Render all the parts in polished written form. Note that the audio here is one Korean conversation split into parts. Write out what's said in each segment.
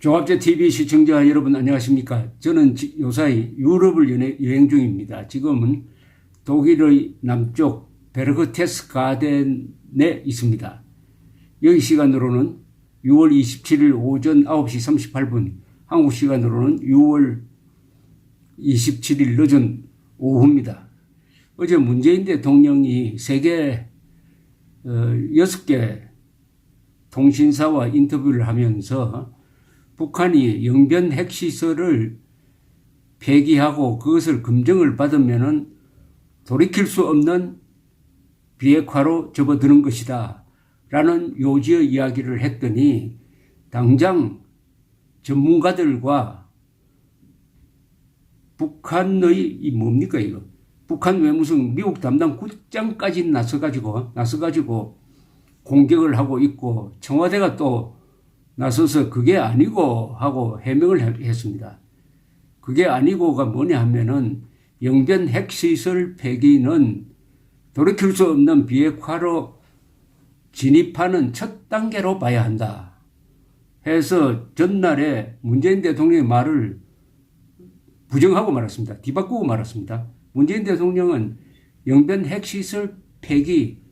종합제 TV 시청자 여러분 안녕하십니까? 저는 요사이 유럽을 여행 중입니다. 지금은 독일의 남쪽 베르흐테스가덴에 있습니다. 여기 시간으로는 6월 27일 오전 9시 38분, 한국 시간으로는 6월 27일 늦은 오후입니다. 어제 문재인 대통령이 세계 6개 통신사와 인터뷰를 하면서 북한이 영변 핵시설을 폐기하고 그것을 검증을 받으면은 돌이킬 수 없는 비핵화로 접어드는 것이다 라는 요지의 이야기를 했더니 당장 전문가들과 북한의 뭡니까 이거 북한 외무성 미국 담당 국장까지 나서가지고 공격을 하고 있고 청와대가 또 나서서 그게 아니고 하고 해명을 했습니다. 그게 아니고가 뭐냐 하면은 영변 핵시설 폐기는 돌이킬 수 없는 비핵화로 진입하는 첫 단계로 봐야 한다 해서 전날에 문재인 대통령의 말을 부정하고 말았습니다. 뒤바꾸고 말았습니다. 문재인 대통령은 영변 핵시설 폐기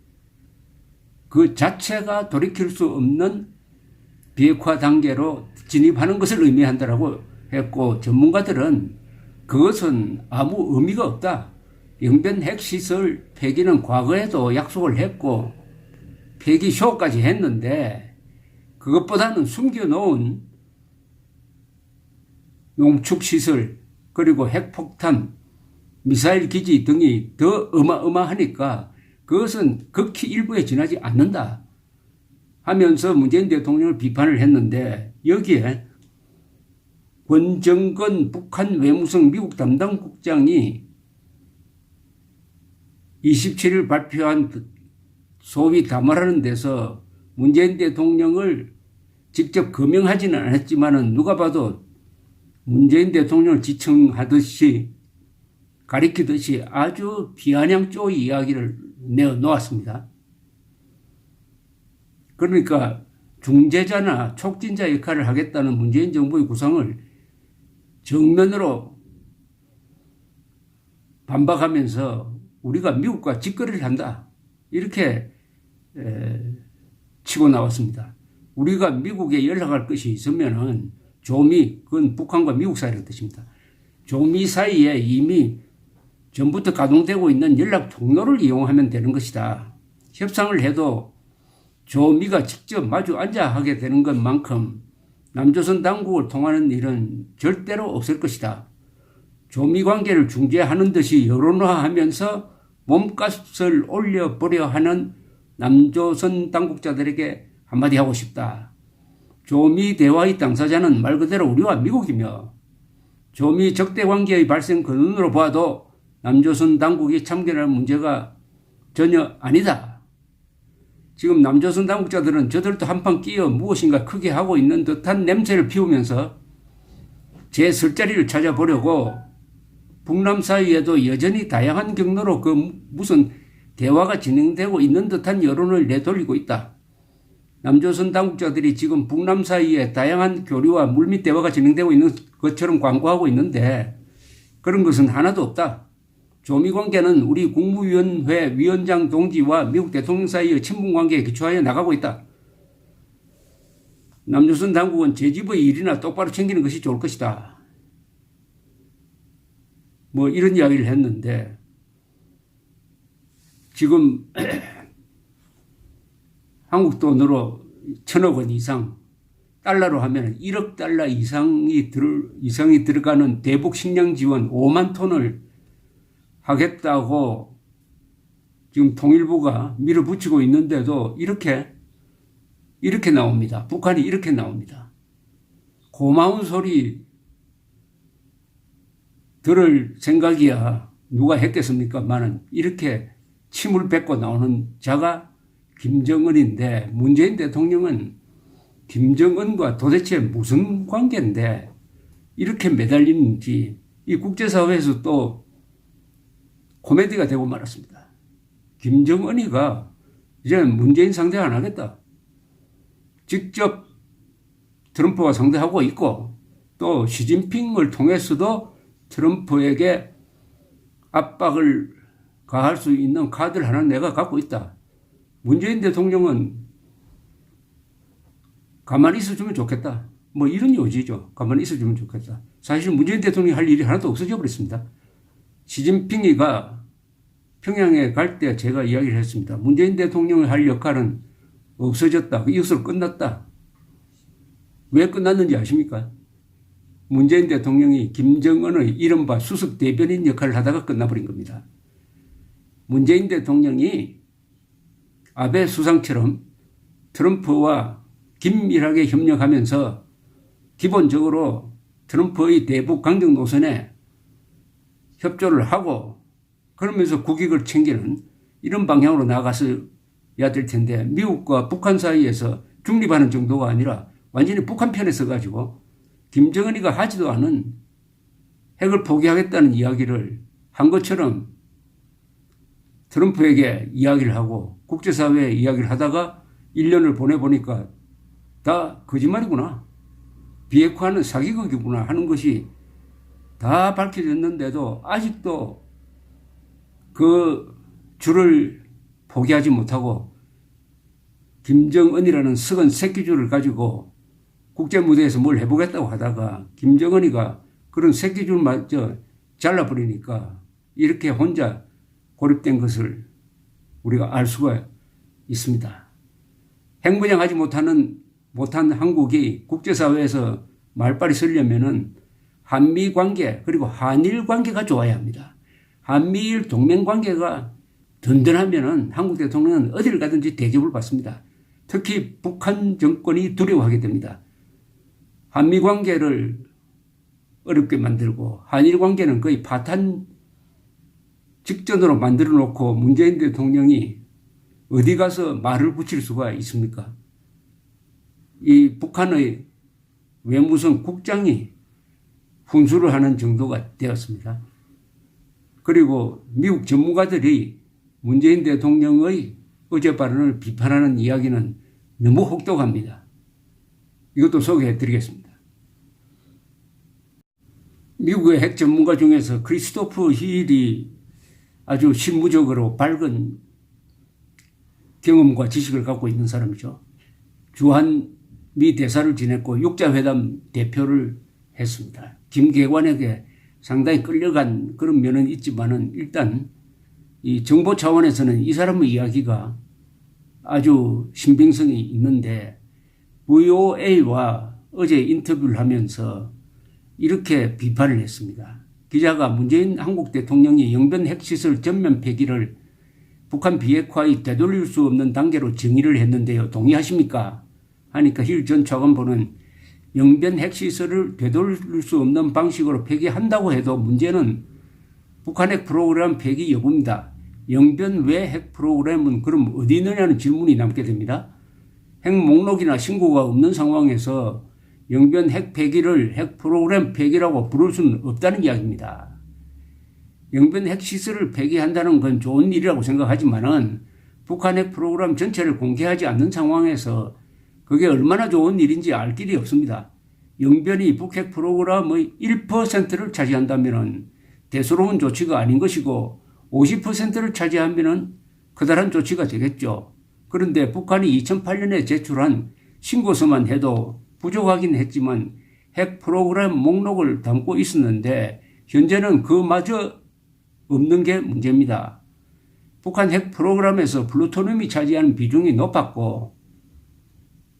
그 자체가 돌이킬 수 없는 비핵화 단계로 진입하는 것을 의미한다라고 했고 전문가들은 그것은 아무 의미가 없다. 영변 핵시설 폐기는 과거에도 약속을 했고 폐기쇼까지 했는데 그것보다는 숨겨놓은 농축시설 그리고 핵폭탄 미사일 기지 등이 더 어마어마하니까 그것은 극히 일부에 지나지 않는다 하면서 문재인 대통령을 비판을 했는데 여기에 권정근 북한 외무성 미국 담당 국장이 27일 발표한 소위 담화라는 데서 문재인 대통령을 직접 거명하지는 않았지만은 누가 봐도 문재인 대통령을 지칭하듯이 가리키듯이 아주 비아냥 쪼의 이야기를 내어놓았습니다. 그러니까 중재자나 촉진자 역할을 하겠다는 문재인 정부의 구상을 정면으로 반박하면서 우리가 미국과 직거래를 한다. 이렇게 치고 나왔습니다. 우리가 미국에 연락할 것이 있으면은 조미, 그건 북한과 미국 사이라는 뜻입니다. 조미 사이에 이미 전부터 가동되고 있는 연락 통로를 이용하면 되는 것이다. 협상을 해도 조미가 직접 마주 앉아 하게 되는 것만큼 남조선 당국을 통하는 일은 절대로 없을 것이다. 조미 관계를 중재하는 듯이 여론화하면서 몸값을 올려보려 하는 남조선 당국자들에게 한마디 하고 싶다. 조미 대화의 당사자는 말 그대로 우리와 미국이며 조미 적대 관계의 발생 근원으로 봐도 남조선 당국이 참견할 문제가 전혀 아니다. 지금 남조선 당국자들은 저들도 한판 끼어 무엇인가 크게 하고 있는 듯한 냄새를 피우면서 제 술자리를 찾아보려고 북남 사이에도 여전히 다양한 경로로 그 무슨 대화가 진행되고 있는 듯한 여론을 내돌리고 있다. 남조선 당국자들이 지금 북남 사이에 다양한 교류와 물밑 대화가 진행되고 있는 것처럼 광고하고 있는데 그런 것은 하나도 없다. 조미 관계는 우리 국무위원회 위원장 동지와 미국 대통령 사이의 친분 관계에 기초하여 나가고 있다. 남조선 당국은 제 집의 일이나 똑바로 챙기는 것이 좋을 것이다. 뭐 이런 이야기를 했는데 지금 한국 돈으로 1,000억 원 이상 달러로 하면 1억 달러 이상이 들어가는 대북 식량 지원 5만 톤을 하겠다고 지금 통일부가 밀어붙이고 있는데도 이렇게 나옵니다. 북한이 이렇게 나옵니다. 고마운 소리 들을 생각이야 누가 했겠습니까만은 이렇게 침을 뱉고 나오는 자가 김정은인데 문재인 대통령은 김정은과 도대체 무슨 관계인데 이렇게 매달리는지 이 국제사회에서 또 코미디가 되고 말았습니다. 김정은이가 이제 문재인 상대 안 하겠다. 직접 트럼프가 상대하고 있고 또 시진핑을 통해서도 트럼프에게 압박을 가할 수 있는 카드를 하나 내가 갖고 있다. 문재인 대통령은 가만히 있어주면 좋겠다. 뭐 이런 요지죠. 가만히 있어주면 좋겠다. 사실 문재인 대통령이 할 일이 하나도 없어져 버렸습니다. 시진핑이가 평양에 갈 때 제가 이야기를 했습니다. 문재인 대통령이 할 역할은 없어졌다. 이것으로 끝났다. 왜 끝났는지 아십니까? 문재인 대통령이 김정은의 이른바 수석 대변인 역할을 하다가 끝나버린 겁니다. 문재인 대통령이 아베 수상처럼 트럼프와 긴밀하게 협력하면서 기본적으로 트럼프의 대북 강경 노선에 협조를 하고 그러면서 국익을 챙기는 이런 방향으로 나아가서야 될 텐데 미국과 북한 사이에서 중립하는 정도가 아니라 완전히 북한 편에 서가지고 김정은이가 하지도 않은 핵을 포기하겠다는 이야기를 한 것처럼 트럼프에게 이야기를 하고 국제사회에 이야기를 하다가 1년을 보내보니까 다 거짓말이구나. 비핵화는 사기극이구나 하는 것이 다 밝혀졌는데도 아직도 그 줄을 포기하지 못하고 김정은이라는 썩은 새끼줄을 가지고 국제무대에서 뭘 해보겠다고 하다가 김정은이가 그런 새끼줄마저 잘라버리니까 이렇게 혼자 고립된 것을 우리가 알 수가 있습니다. 핵무장하지 못한 한국이 국제사회에서 말빨이 서려면은 한미 관계 그리고 한일 관계가 좋아야 합니다. 한미일 동맹 관계가 든든하면은 한국 대통령은 어디를 가든지 대접을 받습니다. 특히 북한 정권이 두려워하게 됩니다. 한미 관계를 어렵게 만들고 한일 관계는 거의 파탄 직전으로 만들어 놓고 문재인 대통령이 어디 가서 말을 붙일 수가 있습니까? 이 북한의 외무성 국장이 훈수를 하는 정도가 되었습니다. 그리고 미국 전문가들이 문재인 대통령의 어제 발언을 비판하는 이야기는 너무 혹독합니다. 이것도 소개해 드리겠습니다. 미국의 핵 전문가 중에서 크리스토프 힐이 아주 실무적으로 밝은 경험과 지식을 갖고 있는 사람이죠. 주한미 대사를 지냈고 육자회담 대표를 했습니다. 김계관에게 상당히 끌려간 그런 면은 있지만은 일단 이 정보 차원에서는 이 사람의 이야기가 아주 신빙성이 있는데 VOA와 어제 인터뷰를 하면서 이렇게 비판을 했습니다. 기자가 문재인 한국 대통령이 영변 핵시설 전면 폐기를 북한 비핵화의 되돌릴 수 없는 단계로 정의를 했는데요. 동의하십니까? 하니까 힐 전 차관보는 영변 핵시설을 되돌릴 수 없는 방식으로 폐기한다고 해도 문제는 북한 핵 프로그램 폐기 여부입니다. 영변 외 핵 프로그램은 그럼 어디 있느냐는 질문이 남게 됩니다. 핵 목록이나 신고가 없는 상황에서 영변 핵 폐기를 핵 프로그램 폐기라고 부를 수는 없다는 이야기입니다. 영변 핵시설을 폐기한다는 건 좋은 일이라고 생각하지만은 북한 핵 프로그램 전체를 공개하지 않는 상황에서 그게 얼마나 좋은 일인지 알 길이 없습니다. 영변이 북핵 프로그램의 1%를 차지한다면 대수로운 조치가 아닌 것이고 50%를 차지하면 커다란 조치가 되겠죠. 그런데 북한이 2008년에 제출한 신고서만 해도 부족하긴 했지만 핵 프로그램 목록을 담고 있었는데 현재는 그마저 없는 게 문제입니다. 북한 핵 프로그램에서 플루토늄이 차지하는 비중이 높았고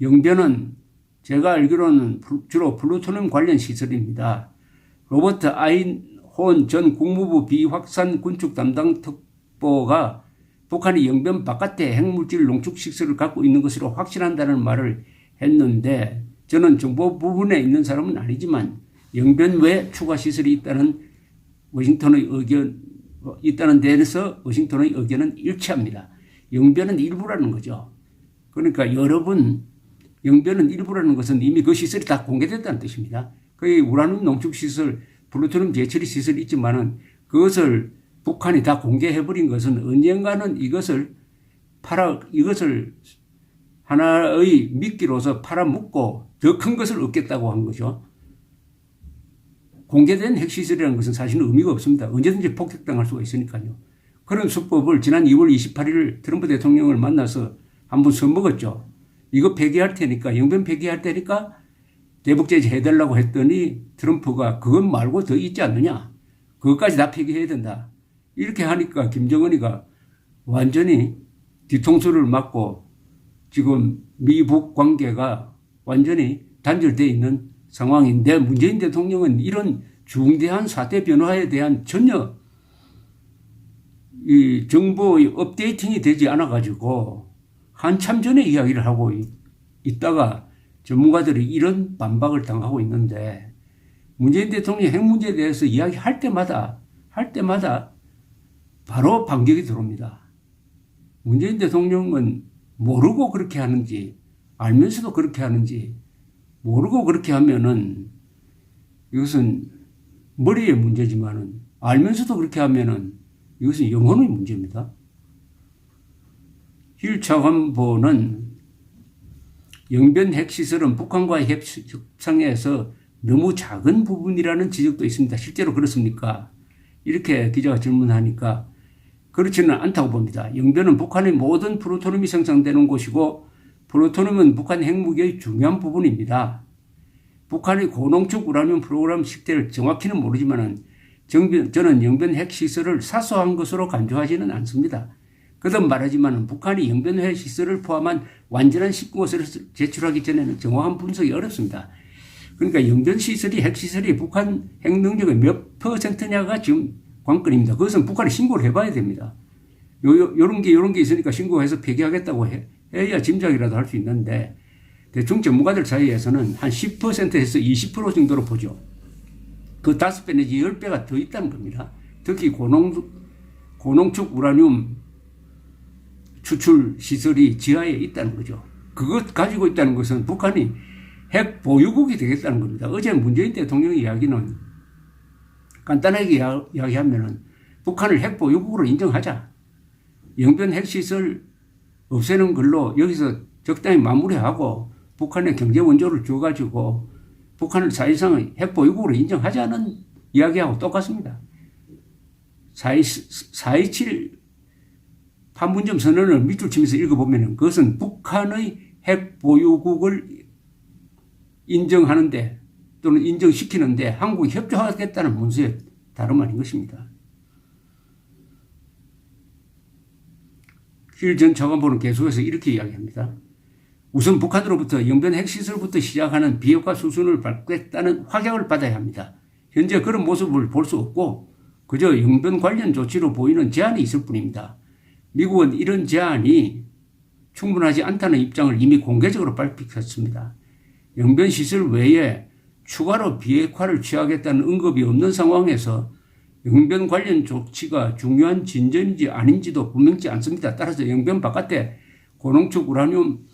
영변은 제가 알기로는 주로 플루토늄 관련 시설입니다. 로버트 아인혼 전 국무부 비확산 군축 담당 특보가 북한이 영변 바깥에 핵물질 농축 시설을 갖고 있는 것으로 확신한다는 말을 했는데 저는 정보 부분에 있는 사람은 아니지만 영변 외 추가 시설이 있다는 데에서 워싱턴의 의견은 일치합니다. 영변은 일부라는 거죠. 그러니까 여러분 영변은 일부라는 것은 이미 그 시설이 다 공개됐다는 뜻입니다. 거기 우라늄 농축 시설, 플루토늄 재처리 시설이 있지만은 그것을 북한이 다 공개해버린 것은 언젠가는 이것을 하나의 미끼로서 팔아먹고 더 큰 것을 얻겠다고 한 거죠. 공개된 핵시설이라는 것은 사실은 의미가 없습니다. 언제든지 폭격당할 수가 있으니까요. 그런 수법을 지난 2월 28일 트럼프 대통령을 만나서 한번 써먹었죠. 이거 폐기할 테니까, 영변 폐기할 테니까 대북제재 해달라고 했더니 트럼프가 그건 말고 더 있지 않느냐. 그것까지 다 폐기해야 된다. 이렇게 하니까 김정은이가 완전히 뒤통수를 맞고 지금 미북 관계가 완전히 단절되어 있는 상황인데 문재인 대통령은 이런 중대한 사태 변화에 대한 전혀 이 정보의 업데이팅이 되지 않아 가지고 한참 전에 이야기를 하고 있다가 전문가들이 이런 반박을 당하고 있는데 문재인 대통령이 핵 문제에 대해서 이야기할 때마다 바로 반격이 들어옵니다. 문재인 대통령은 모르고 그렇게 하는지 알면서도 그렇게 하는지 모르고 그렇게 하면은 이것은 머리의 문제지만은 알면서도 그렇게 하면은 이것은 영혼의 문제입니다. 힐 차관보는 영변 핵시설은 북한과의 협상에서 너무 작은 부분이라는 지적도 있습니다. 실제로 그렇습니까? 이렇게 기자가 질문하니까 그렇지는 않다고 봅니다. 영변은 북한의 모든 플루토늄이 생산되는 곳이고 플루토늄은 북한 핵무기의 중요한 부분입니다. 북한의 고농축 우라늄 프로그램 실태를 정확히는 모르지만 저는 영변 핵시설을 사소한 것으로 간주하지는 않습니다. 거듭 말하지만 북한이 영변 핵시설을 포함한 완전한 신고서를 제출하기 전에는 정확한 분석이 어렵습니다. 그러니까 영변 시설이 핵시설이 북한 핵 능력의 몇 %냐가 지금 관건입니다. 그것은 북한이 신고를 해봐야 됩니다. 요런 게 있으니까 신고해서 폐기하겠다고 해야 짐작이라도 할 수 있는데 대충 전문가들 사이에서는 한 10%에서 20% 정도로 보죠. 그 5배 내지 10배가 더 있다는 겁니다. 특히 고농축 우라늄 추출 시설이 지하에 있다는 거죠. 그것 가지고 있다는 것은 북한이 핵 보유국이 되겠다는 겁니다. 어제 문재인 대통령의 이야기는 간단하게 이야기하면은 북한을 핵 보유국으로 인정하자. 영변 핵시설 없애는 걸로 여기서 적당히 마무리하고 북한의 경제 원조를 줘가지고 북한을 사실상 핵 보유국으로 인정하자는 이야기하고 똑같습니다. 4.27 판문점 선언을 밑줄 치면서 읽어보면 그것은 북한의 핵 보유국을 인정하는데 또는 인정시키는데 한국이 협조하겠다는 문서에 다름 아닌 것입니다. 힐 전 차관보는 계속해서 이렇게 이야기합니다. 우선 북한으로부터 영변 핵시설부터 시작하는 비핵화 수순을 밟겠다는 확약을 받아야 합니다. 현재 그런 모습을 볼 수 없고 그저 영변 관련 조치로 보이는 제안이 있을 뿐입니다. 미국은 이런 제안이 충분하지 않다는 입장을 이미 공개적으로 밝혔습니다. 영변 시설 외에 추가로 비핵화를 취하겠다는 언급이 없는 상황에서 영변 관련 조치가 중요한 진전인지 아닌지도 분명치 않습니다. 따라서 영변 바깥에 고농축 우라늄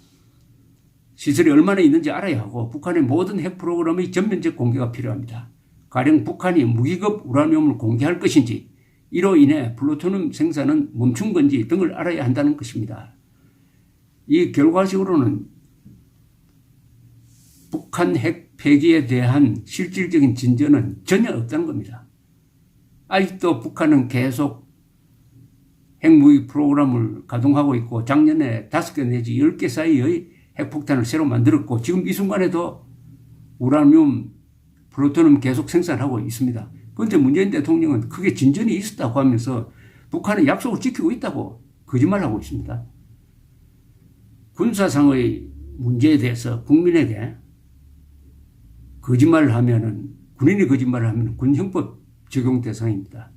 시설이 얼마나 있는지 알아야 하고 북한의 모든 핵 프로그램의 전면적 공개가 필요합니다. 가령 북한이 무기급 우라늄을 공개할 것인지 이로 인해 플루토늄 생산은 멈춘 건지 등을 알아야 한다는 것입니다. 이 결과적으로는 북한 핵 폐기에 대한 실질적인 진전은 전혀 없다는 겁니다. 아직도 북한은 계속 핵무기 프로그램을 가동하고 있고 작년에 5개 내지 10개 사이의 핵폭탄을 새로 만들었고 지금 이 순간에도 우라늄, 플루토늄 계속 생산하고 있습니다. 그런데 문재인 대통령은 크게 진전이 있었다고 하면서 북한은 약속을 지키고 있다고 거짓말하고 있습니다. 군사상의 문제에 대해서 국민에게 거짓말을 하면은 군인이 거짓말을 하면 군형법 적용 대상입니다.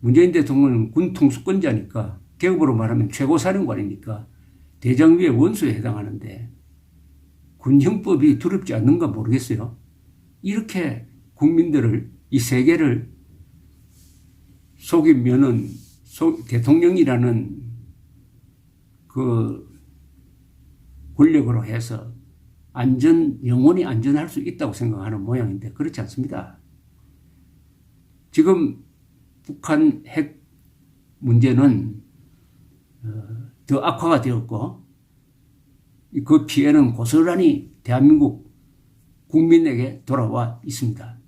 문재인 대통령은 군 통수권자니까 계급으로 말하면 최고사령관이니까 대장위의 원수에 해당하는데 군형법이 두렵지 않는가 모르겠어요. 이렇게 국민들을 이 세계를 속이면은 대통령이라는 그 권력으로 해서 영원히 안전할 수 있다고 생각하는 모양인데 그렇지 않습니다. 지금 북한 핵 문제는 더 악화가 되었고 그 피해는 고스란히 대한민국 국민에게 돌아와 있습니다.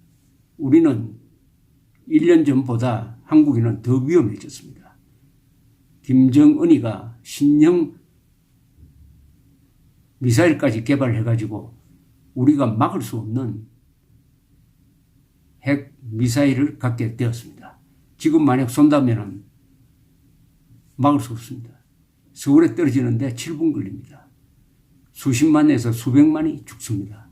우리는 1년 전보다 한국인은 더 위험해졌습니다. 김정은이가 신형 미사일까지 개발해가지고 우리가 막을 수 없는 핵 미사일을 갖게 되었습니다. 지금 만약 쏜다면 막을 수 없습니다. 서울에 떨어지는데 7분 걸립니다. 수십만에서 수백만이 죽습니다.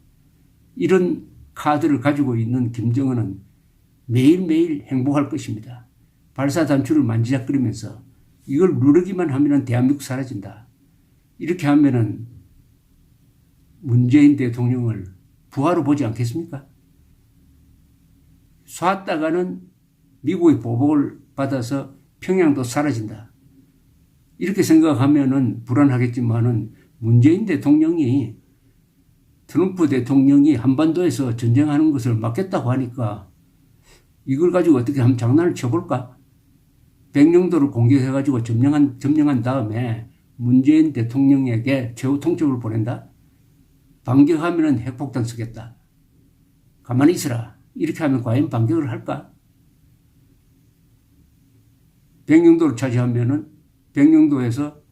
이런 카드를 가지고 있는 김정은은 매일매일 행복할 것입니다. 발사 단추를 만지작거리면서 이걸 누르기만 하면 대한민국 사라진다. 이렇게 하면은 문재인 대통령을 부하로 보지 않겠습니까? 쐈다가는 미국의 보복을 받아서 평양도 사라진다. 이렇게 생각하면은 불안하겠지만은 문재인 대통령이 트럼프 대통령이 한반도에서 전쟁하는 것을 막겠다고 하니까 이걸 가지고 어떻게 한번 장난을 쳐볼까? 백령도를 공격해가지고 점령한 다음에 문재인 대통령에게 최후 통첩을 보낸다? 반격하면은 핵폭탄 쓰겠다. 가만히 있으라. 이렇게 하면 과연 반격을 할까? 백령도를 차지하면은 백령도에서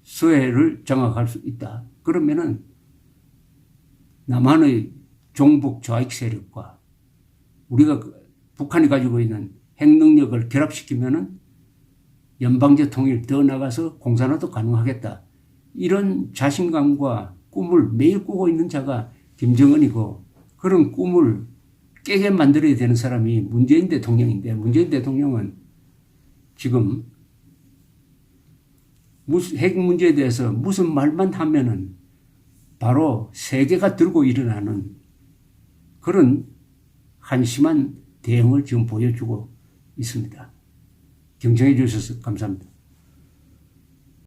서해를 장악할 수 있다. 그러면은 남한의 종북 좌익 세력과 우리가 북한이 가지고 있는 핵 능력을 결합시키면은 연방제 통일 더 나가서 공산화도 가능하겠다. 이런 자신감과 꿈을 매일 꾸고 있는 자가 김정은이고 그런 꿈을 깨게 만들어야 되는 사람이 문재인 대통령인데 문재인 대통령은 지금 핵 문제에 대해서 무슨 말만 하면은 바로 세계가 들고 일어나는 그런 한심한 대응을 지금 보여주고 있습니다. 경청해 주셔서 감사합니다.